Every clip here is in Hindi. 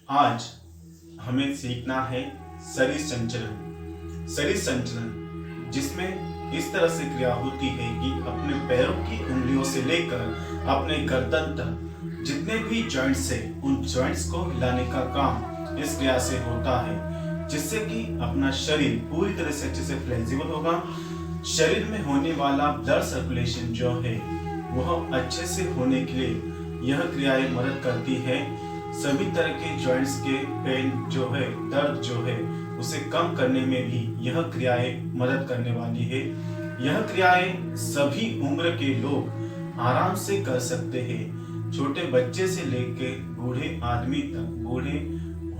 आज हमें सीखना है शरीर संचलन। शरीर संचलन जिसमें इस तरह से क्रिया होती है कि अपने पैरों की उंगलियों से लेकर अपने गर्दन तक जितने भी जॉइंट्स है उन जॉइंट्स को हिलाने का काम इस क्रिया से होता है, जिससे कि अपना शरीर पूरी तरह से अच्छे से फ्लेक्सिबल होगा। शरीर में होने वाला ब्लड सर्कुलेशन जो है वह अच्छे से होने के लिए यह क्रियाएं मदद करती है। सभी तरह के जॉइंट्स के पेन जो है, दर्द जो है, उसे कम करने में भी यह क्रियाएं मदद करने वाली है। यह क्रियाएं सभी उम्र के लोग आराम से कर सकते हैं। छोटे बच्चे से लेकर बूढ़े आदमी तक, बूढ़े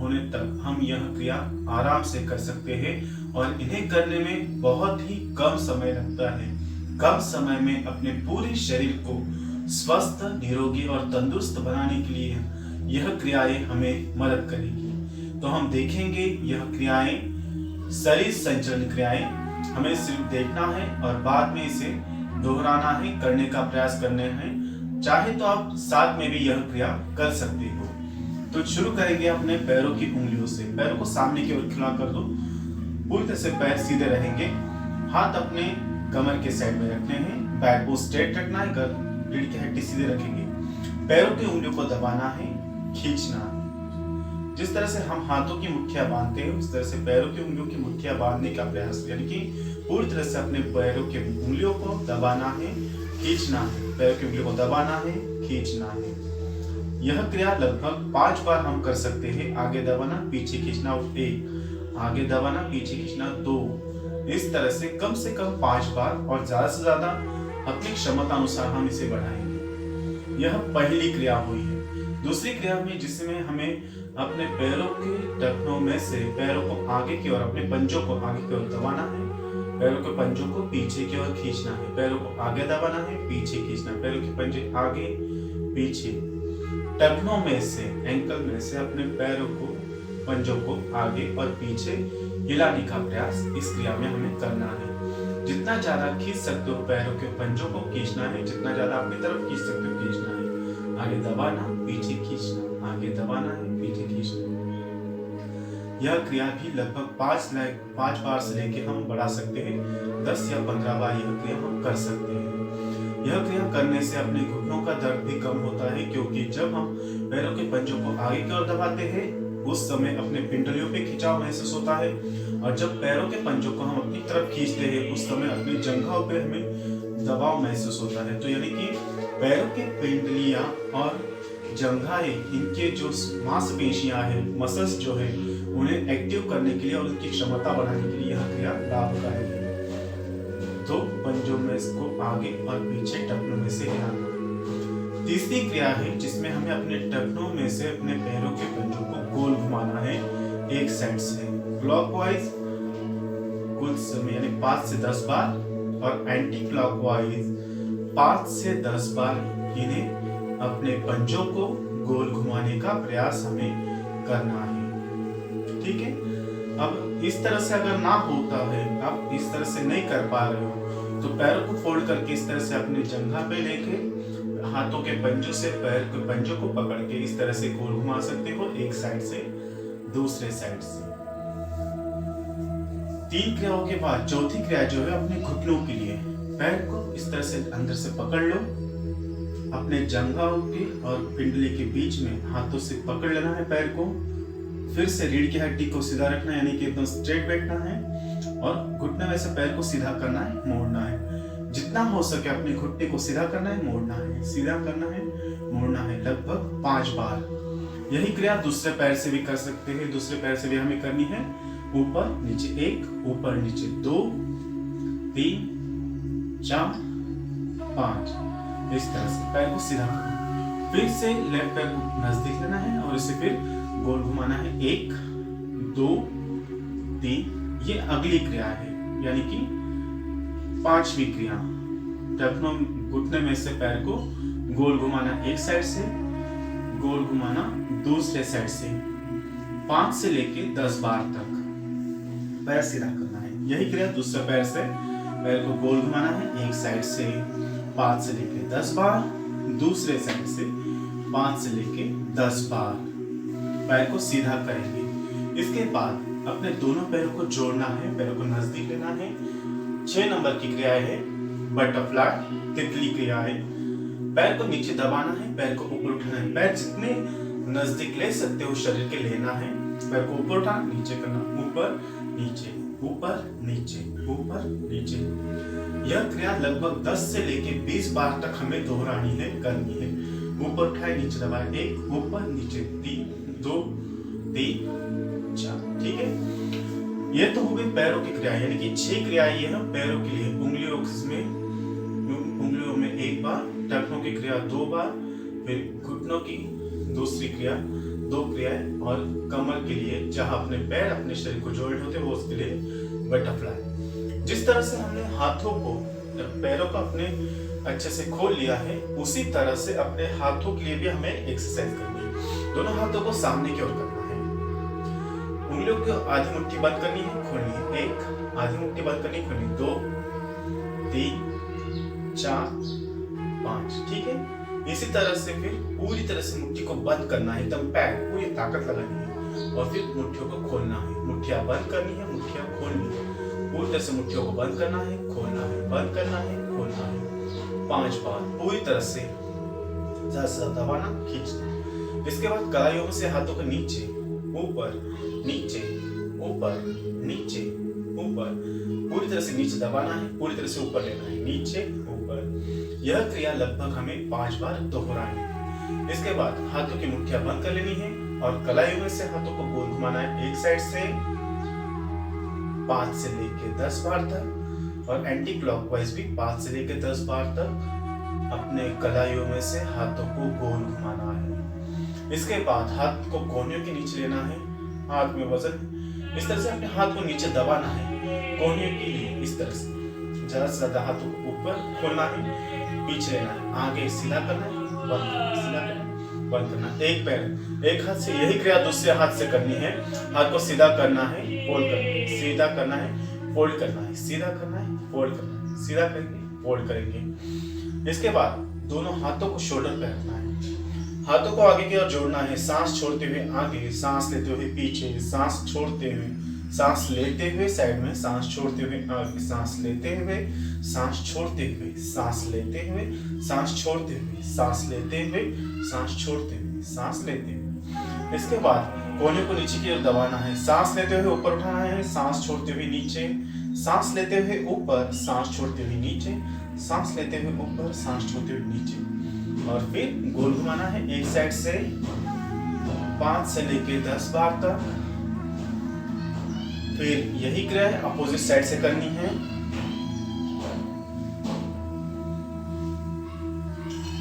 होने तक हम यह क्रिया आराम से कर सकते हैं और इन्हें करने में बहुत ही कम समय लगता है। कम समय में अपने पूरे शरीर को स्वस्थ, निरोगी और तंदुरुस्त बनाने के लिए यह क्रियाएं हमें मदद करेगी। तो हम देखेंगे यह क्रियाएं, शरीर संचलन क्रियाएं। हमें सिर्फ देखना है और बाद में इसे दोहराना है, करने का प्रयास करने हैं। चाहे तो आप साथ में भी यह क्रिया कर सकते हो। तो शुरू करेंगे अपने पैरों की उंगलियों से। पैरों को सामने की ओर खड़ा कर दो, पूरी तरह से पैर सीधे रहेंगे। हाथ अपने कमर के साइड में रखने हैं, बैक को स्ट्रेट रखना है, रीढ़ की हड्डी सीधे रखेंगे। पैरों की उंगलियों को दबाना है, खींचना। जिस तरह से हम हाथों की मुट्ठियां बांधते हैं उस तरह से पैरों की उंगलियों की मुट्ठियां बांधने का प्रयास, यानी कि पूरी तरह से अपने पैरों की उंगलियों को दबाना है, खींचना है। पैरों की उंगलियों को दबाना है, खींचना है। यह क्रिया लगभग 5 बार हम कर सकते हैं। आगे दबाना, पीछे खींचना 1, आगे दबाना, पीछे खींचना 2। इस तरह से कम 5 बार और ज्यादा से ज्यादा अपनी क्षमता अनुसार हम इसे बढ़ाएंगे। यह पहली क्रिया हुई है। दूसरी क्रिया में जिसमें हमें अपने पैरों के टखनों में से पैरों को आगे की ओर, अपने पंजों को आगे की ओर दबाना है, पैरों के पंजों को पीछे की ओर खींचना है। पैरों को आगे दबाना है, पीछे खींचना है। पैरों के पंजे आगे पीछे, टखनों में से, एंकल में से अपने पैरों को, पंजों को आगे और पीछे हिलाने का प्रयास इस क्रिया में हमें करना है। जितना ज्यादा खींच सकते हो पैरों के पंजों को खींचना है, जितना ज्यादा अपनी तरफ खींच सकते हो खींचना है। आगे दबाना, पीछे खींचना, आगे दबाना है, पीछे खींचना। यह क्रिया भी लगभग 5 बार से लेके हम बढ़ा सकते हैं। 10 या 15 बार यह क्रिया हम कर सकते हैं। यह क्रिया करने से अपने घुटनों का दर्द भी कम होता है, क्योंकि जब हम पैरों के पंजों को आगे की ओर दबाते हैं उस समय अपने पिंडलियों पे खिंचाव महसूस होता है, और जब पैरों के पंजों को हम अपनी तरफ खींचते हैं उस समय अपनी जंघों पे हमें दबाव महसूस होता है। तो यानी कि पैरों के पिंडलियां और जंघाएं, इनके जो मांसपेशियां हैं, मसल्स जो है, उन्हें एक्टिव करने के लिए और उनकी क्षमता बढ़ाने के लिए यह क्रिया लाभकारी है। तो पंजों में इसको आगे और पीछे टखनों में से हिलाना। तीसरी क्रिया है जिसमें हमें अपने टखनों में से अपने पैरों के पंजों को गोल घुमाना है, एक साइड से क्लॉकवाइज कुछ समय, यानी 5 से 10 बार, और एंटी क्लॉकवाइज 5 से 10 बार इन्हें अपने पंजों को गोल घुमाने का प्रयास हमें करना है। ठीक है। अब इस तरह से अगर ना होता है, आप इस तरह से नहीं कर पा रहे हो, तो पैरों को फोल्ड करके इस तरह से अपने जंघा पे लेके हाथों के पंजों से पैर के पंजों को पकड़ के इस तरह से गोल घुमा सकते हो, एक साइड से दूसरे साइड से। 3 क्रियाओं के बाद चौथी क्रिया जो है अपने घुटनों के लिए, पैर को इस तरह से अंदर से पकड़ लो, अपने जंघाओं के और पिंडली के बीच में हाथों से पकड़ लेना है पैर को। फिर से रीढ़ की हड्डी को सीधा रखना है, यानी कि एकदम स्ट्रेट बैठना है, और घुटने में से पैर को सीधा करना है, मोड़ना है। जितना हो सके अपने घुटने को सीधा करना है, मोड़ना है, सीधा करना है, मोड़ना है, लगभग 5 बार। यही क्रिया दूसरे पैर से भी कर सकते हैं। दूसरे पैर से भी हमें करनी है। ऊपर नीचे 1, ऊपर नीचे 2, 3, 4, 5, इस तरह से पैर को सीधा करना। फिर से लेफ्ट पैर को नजदीक लेना है और इसे फिर गोल घुमाना है, 1, 2, 3। ये अगली क्रिया है, यानी कि 5वीं क्रिया। टखनों, घुटने में से पैर को गोल घुमाना एक साइड से, गोल घुमाना दूसरे साइड से, 5 से लेके 10 बार तक पैर सीधा करना है। यही क्रिया दूसरे पैर से पैर को गोल घुमाना है, एक साइड से 5 से लेके 10 बार, दूसरे साइड से 5 से लेके 10 बार। पैर को सीधा करेंगे। इसके बाद अपने दोनों पैरों को जोड़ना है, पैरों को नजदीक लेना है। 6 नंबर की क्रिया है बटरफ्लाई, तितली क्रिया है। पैर को नीचे दबाना है, पैर को ऊपर उठाना है। पैर जितने नजदीक ले सकते हो शरीर के लेना है। पैर को ऊपर उठाना, नीचे करना, ऊपर नीचे, ऊपर नीचे, ऊपर नीचे। यह क्रिया लगभग 10 से लेके 20 बार तक हमें दोहरानी है, करनी है। ऊपर उठाए, नीचे दबाए, 1 ऊपर नीचे, 3 2 3 4। ठीक है, ये तो हो गई पैरों की क्रिया, यानी कि 6 क्रियाएं ये है पैरों के लिए। उंगलियों में 1 बार, टखनों की क्रिया 2 बार, फिर घुटनों की दूसरी क्रिया 2 क्रियाएं, और कमर के लिए जहां अपने पैर अपने शरीर को जोड़े होते हैं वो उसके लिए बटरफ्लाई। जिस तरह से हमने हाथों को, पैरों को अपने अच्छे से खोल लिया है, उसी तरह से अपने हाथों के लिए भी हमें एक्सरसाइज करनी है। दोनों हाथों को सामने की ओर करना है। उंगलियों को आधी मुट्ठी बंद करनी है, खोलनी है। 1 आधी मुट्ठी बंद करनी, खोलनी, 2 3 4 5। ठीक है, इसी तरह से फिर पूरी तरह से मुट्ठी को बंद करना है, एकदम पैर पूरी ताकत लगानी है, और फिर मुट्ठियों को खोलना है। मुट्ठियां बंद करनी है, मुट्ठियां खोलनी है। पूरी तरह से मुट्ठियों को बंद करना है, खोलना है, बंद करना है, खोलना है। 5 बार पूरी तरह से ज्यादा से ज्यादा दबाना, खींचना। इसके बाद कलाइयों में से हाथों को नीचे, ऊपर, नीचे, ऊपर, नीचे, ऊपर, पूरी तरह से नीचे दबाना है, पूरी तरह से ऊपर लेना है, नीचे, ऊपर। यह क्रिया लगभग हमें 5 बार दोहरानी है। इसके बाद हाथों की मुट्ठियां बंद कर लेनी है, और कलाइयों में से हाथों को गोल घुमाना है, एक साइड से 5 से लेके 10 बार तक, और एंटी क्लॉकवाइज भी 5 से लेके 10 बार तक अपने कलाइयों में से हाथों को गोल घुमाना है। इसके बाद हाथ को कोहनियों के नीचे लेना है, हाथ में वजन, इस तरह से अपने हाथ को नीचे दबाना है कोहनियों के लिए, इस तरह से ज्यादा से ज्यादा हाथों को ऊपर खोलना है, पीछे लेना है, आगे सीधा करना है, बंद करना, सीधा करना, बंद करना। एक पैर एक हाथ से, यही क्रिया दूसरे हाथ से करनी है। हाथ को सीधा करना है, फोल्ड करना है, सीधा करना है, फोल्ड करना है, सीधा करना है, फोल्ड करना है, सीधा करेंगे, फोल्ड करेंगे। इसके बाद दोनों हाथों को शोल्डर पे रखना है, हाथों को आगे की ओर जोड़ना है, सांस छोड़ते हुए आगे, सांस लेते हुए पीछे, सांस छोड़ते हुए, सांस लेते हुए साइड में, सांस छोड़ते हुए आगे, सांस लेते हुए, सांस छोड़ते हुए, सांस लेते हुए, सांस छोड़ते हुए, सांस लेते हुए, सांस छोड़ते हुए, सांस लेते हुए। इसके बाद कोहनियों को नीचे की ओर दबाना है, सांस लेते हुए ऊपर उठाना है, सांस छोड़ते हुए नीचे, सांस लेते हुए ऊपर, सांस छोड़ते हुए नीचे, सांस लेते हुए ऊपर, सांस छोड़ते हुए नीचे, और फिर गोल घुमाना है एक साइड से 5 से लेके 10 बार तक। फिर यही क्रिया है अपोजिट साइड से करनी है।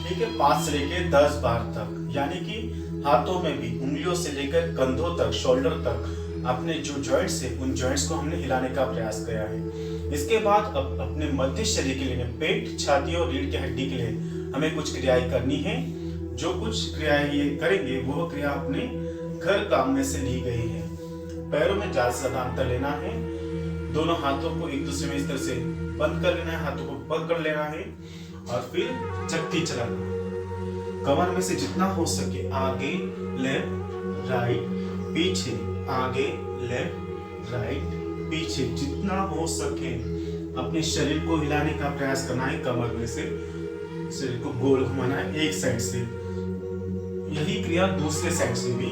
ठीक है, 5 से लेके 10 बार तक, यानी कि हाथों में भी उंगलियों से लेकर कंधों तक, शोल्डर तक अपने जो जॉइंट्स है उन जॉइंट्स को हमने हिलाने का प्रयास किया है। इसके बाद अब अपने मध्य शरीर के लिए, पेट, छाती और रीढ़ की हड्डी के लिए हमें कुछ क्रियाएं करनी है। जो कुछ क्रियाएं ये करेंगे वो क्रिया अपने घर काम में से ली गई है। पैरों में ज्यादा से ज्यादा अंतर लेना है, दोनों हाथों को एक दूसरे में इस तरह से बंद कर लेना है, हाथों को पकड़ लेना है, और फिर चक्की चलाना। कमर में से जितना हो सके आगे, लेफ्ट राइट, पीछे, आगे, लेफ्ट राइट, पीछे, जितना हो सके अपने शरीर को हिलाने का प्रयास करना है। कमर में से शरीर को गोल घुमाना है एक साइड से। यही क्रिया दूसरे साइड से भी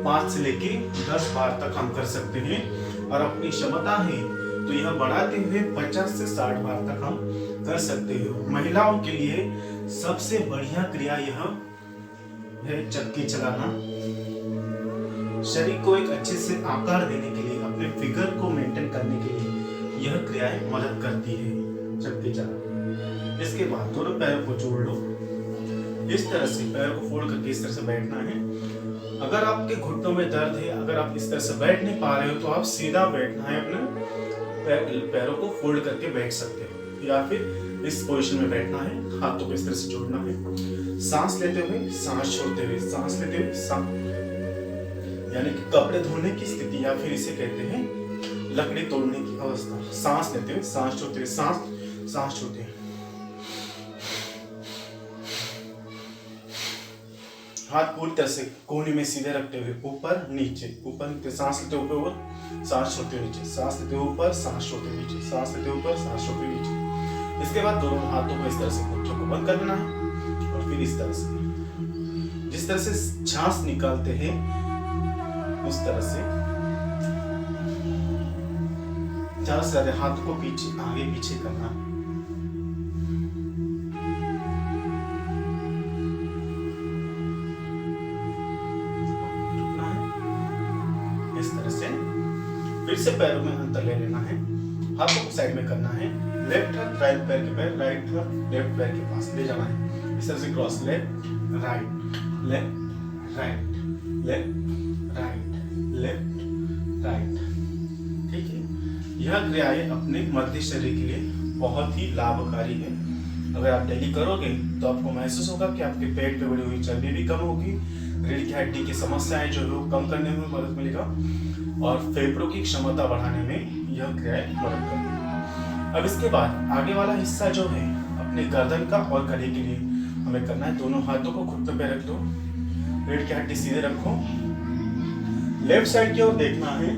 5 से लेके 10 बार तक हम कर सकते हैं, और अपनी क्षमता है तो यह बढ़ाते हुए 50 से 60 बार तक हम कर सकते हैं। महिलाओं के लिए सबसे बढ़िया क्रिया यह है चक्की चलाना। शरीर को एक अच्छे से आकार देने के लिए, अपने फिगर को मेंटेन करने के लिए यह क्रियाएं मदद करती है, चक्की चलाना। इसके बाद दोनों पैरों को जोड़ लो, इस तरह से पैरों को फोल्ड करके इस तरह से बैठना है। अगर आपके घुटनों में दर्द है, अगर आप इस तरह से बैठ नहीं पा रहे हो, तो आप सीधा बैठना है, अपने पैरों को फोल्ड करके बैठ सकते हो, या फिर इस पोजीशन में बैठना है, हाथों को इस तरह से जोड़ना है, सांस लेते हुए, सांस छोड़ते हुए, सांस लेते हुए, यानी कि कपड़े धोने की स्थिति, या फिर इसे कहते हैं लकड़ी तोड़ने की अवस्था। सांस लेते हुए, सांस छोड़ते हुए, सांस छोड़ते हुए, हाथ पूरी तरह से कोहनी में सीधे रखते हुए ऊपर नीचे, ऊपर नीचे, सांस लेते हुए ऊपर, सांस छोड़ते हुए नीचे, सांस लेते हुए ऊपर, सांस छोड़ते हुए नीचे, सांस लेते हुए ऊपर, सांस छोड़ते हुए नीचे। इसके बाद दोनों हाथों को इस तरह से घुटनों को बंद करना है और फिर इस तरह से, जिस तरह से सांस निकालते हैं उस तरह से ज्यादा से ज्यादा हाथों को पीछे आगे पीछे करना। इस तरह से फिर से पैरों में अंतर ले लेना है, हाथों को साइड में करना है, लेफ्ट हाथ राइट पैर के पैर, राइट हाथ लेफ्ट पैर के पास ले जाना है। इस तरह से cross, left right left right left right left right. ठीक है, यह क्रियाएं अपने मध्य शरीर के लिए बहुत ही लाभकारी है। अगर आप डेली करोगे तो आपको महसूस होगा कि आपके पेट पे बढ़ी हुई चर्बी भी कम होगी, रीढ़ की हड्डी की समस्याएं जो है वो कम करने में मदद मिलेगा और फेफड़ों की क्षमता बढ़ाने में यह क्रियाएं मदद करेगी। अब इसके बाद आगे वाला हिस्सा जो है अपने गर्दन का और गले के लिए हमें करना है। दोनों हाथों को घुटनों पे रख दो, रीढ़ की हड्डी सीधे रखो, लेफ्ट साइड की ओर देखना है,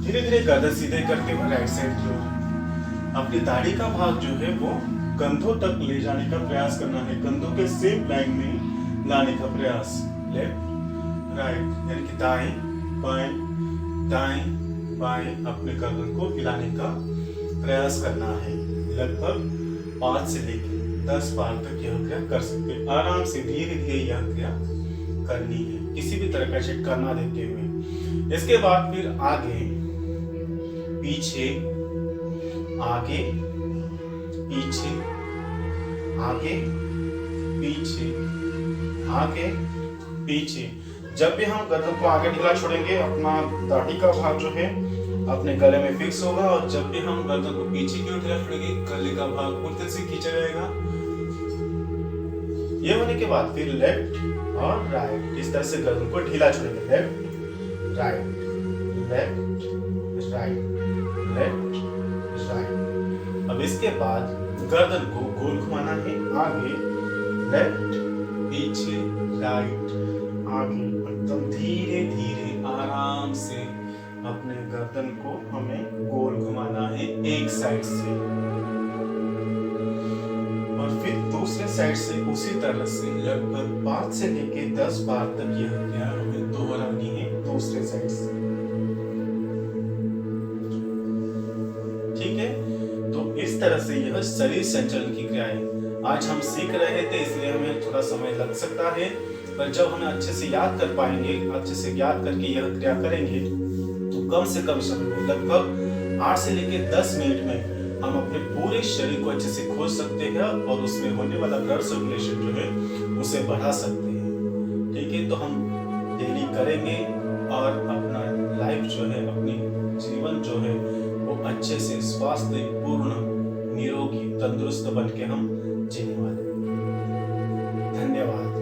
धीरे धीरे गर्दन सीधे करते हुए राइट साइड की ओर। अपनी दाढ़ी का भाग जो है वो कंधों तक ले जाने का प्रयास करना है, कंधों के सेम लाइन में लाने का प्रयास। लेफ्ट राइट यानी कि दाएं बाएं अपने गर्दन को हिलाने का प्रयास करना है। लगभग 5 से लेकर 10 बार तक यह क्रिया कर सकते हैं। आराम से धीरे धीरे यह क्रिया करनी है, किसी भी तरह का झटका ना देते हुए। इसके बाद फिर आगे पीछे, आगे पीछे, आगे पीछे, आगे पीछे। जब भी हम गर्दन को आगे ढीला छोड़ेंगे अपना दाढ़ी का भाग जो है अपने गले में फिक्स होगा, और जब भी हम गर्दन को पीछे की ओर ढीला छोड़ेंगे गले का भाग पूरी से खींचा जाएगा। ये होने के बाद फिर लेफ्ट और राइट, इस तरह से गर्दन को ढीला छोड़ेंगे। Left right left right left right. अब इसके बाद गर्दन को गोल घुमाना है, आगे लेफ्ट पीछे राइट आगे, एकदम धीरे धीरे आराम से अपने गर्दन को हमें गोल घुमाना है एक साइड से, और फिर दूसरे साइड से उसी तरह से लगभग 5 से लेकर 10 बार तक यह क्रिया हमें दोहरानी है दूसरे साइड से। ठीक है, तो इस तरह से यह शरीर संचालन की क्रियाएं आज हम सीख रहे थे, इसलिए हमें थोड़ा समय लग सकता है, पर जब हमें अच्छे से याद कर पाएंगे, अच्छे से याद करके यह क्रिया करेंगे तो कम से कम समय में लगभग 8 से लेकर 10 मिनट में हम अपने पूरे शरीर को अच्छे से खोज सकते हैं और उसमें होने वाला ब्लड सर्कुलेशन जो है उसे बढ़ा सकते हैं। ठीक है, तो हम डेली करेंगे और अपना लाइफ जो है, अपनी जीवन जो है वो अच्छे से स्वास्थ्य पूर्ण निरोगी तंदुरुस्त बन के हम जीने वाले। धन्यवाद।